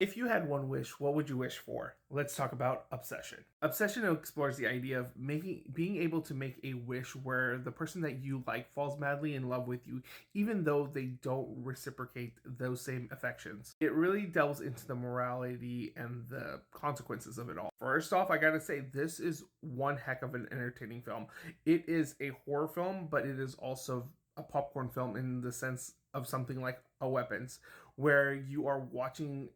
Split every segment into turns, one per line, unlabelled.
If you had one wish, what would you wish for? Let's talk about Obsession. Obsession explores the idea of being able to make a wish where the person that you like falls madly in love with you, even though they don't reciprocate those same affections. It really delves into the morality and the consequences of it all. First off, I gotta say, this is one heck of an entertaining film. It is a horror film, but it is also a popcorn film in the sense of something like a Weapons, where you are watching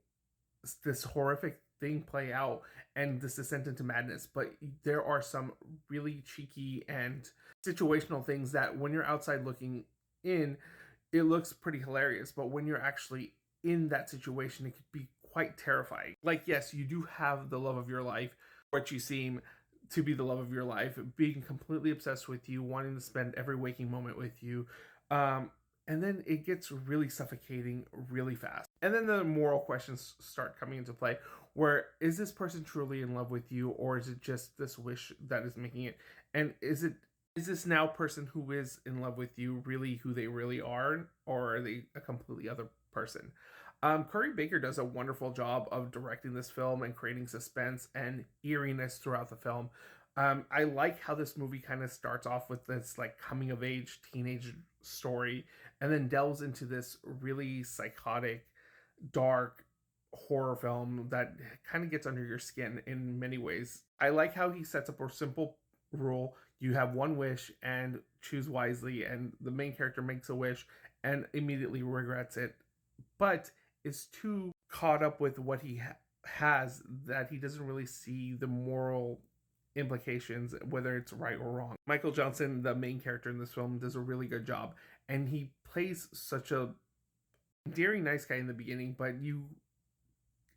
this horrific thing play out and this descent into madness. But there are some really cheeky and situational things that when you're outside looking in, it looks pretty hilarious. But when you're actually in that situation, it could be quite terrifying. Like, yes, you do have the love of your life, what you seem to be the love of your life, being completely obsessed with you, wanting to spend every waking moment with you. Um, and then it gets really suffocating really fast. And then the moral questions start coming into play, where is this person truly in love with you, or is it just this wish that is making it? And is this now person who is in love with you really who they really are, or are they a completely other person? Curry Baker does a wonderful job of directing this film and creating suspense and eeriness throughout the film. I like how this movie kind of starts off with this like coming of age teenage story and then delves into this really psychotic, dark horror film that kind of gets under your skin in many ways. I like how he sets up a simple rule. You have one wish and choose wisely, and the main character makes a wish and immediately regrets it, but is too caught up with what he has that he doesn't really see the moral implications, whether it's right or wrong. Michael Johnson, the main character in this film, does a really good job, and he plays such a endearing, nice guy in the beginning, but you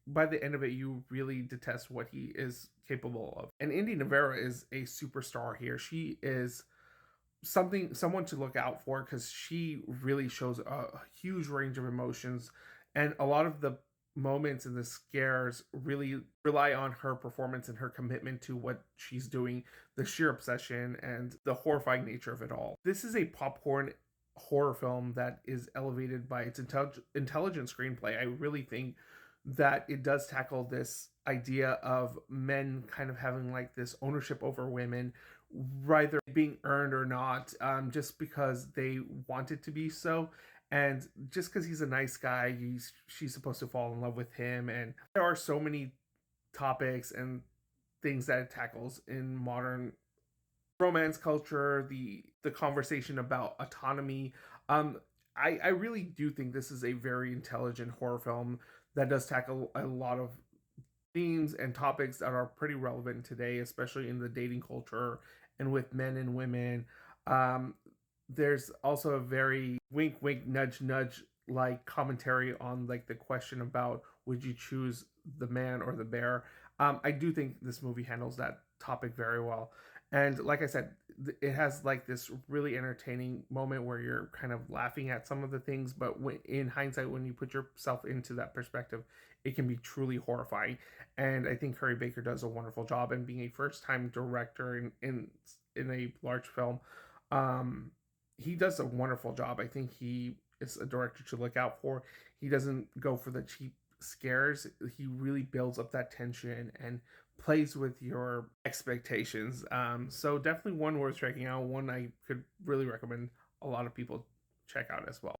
by the end of it, you really detest what he is capable of. And Indy Navarro is a superstar here. She is someone to look out for because she really shows a huge range of emotions, and a lot of the moments and the scares really rely on her performance and her commitment to what she's doing, the sheer obsession and the horrifying nature of it all. This is a popcorn horror film that is elevated by its intelligent screenplay. I really think that it does tackle this idea of men kind of having like this ownership over women, whether being earned or not, just because they want it to be so. And just because he's a nice guy, she's supposed to fall in love with him. And there are so many topics and things that it tackles in modern romance culture, the conversation about autonomy. I really do think this is a very intelligent horror film that does tackle a lot of themes and topics that are pretty relevant today, especially in the dating culture and with men and women. Um, there's also a very wink, wink, nudge, nudge like commentary on like the question about would you choose the man or the bear. I do think this movie handles that topic very well. And like I said, it has like this really entertaining moment where you're kind of laughing at some of the things, but in hindsight, when you put yourself into that perspective, it can be truly horrifying. And I think Curry Baker does a wonderful job, and being a first time director in a large film, um, he does a wonderful job. I think he is a director to look out for. He doesn't go for the cheap scares. He really builds up that tension and plays with your expectations. So definitely one worth checking out. One I could really recommend a lot of people check out as well.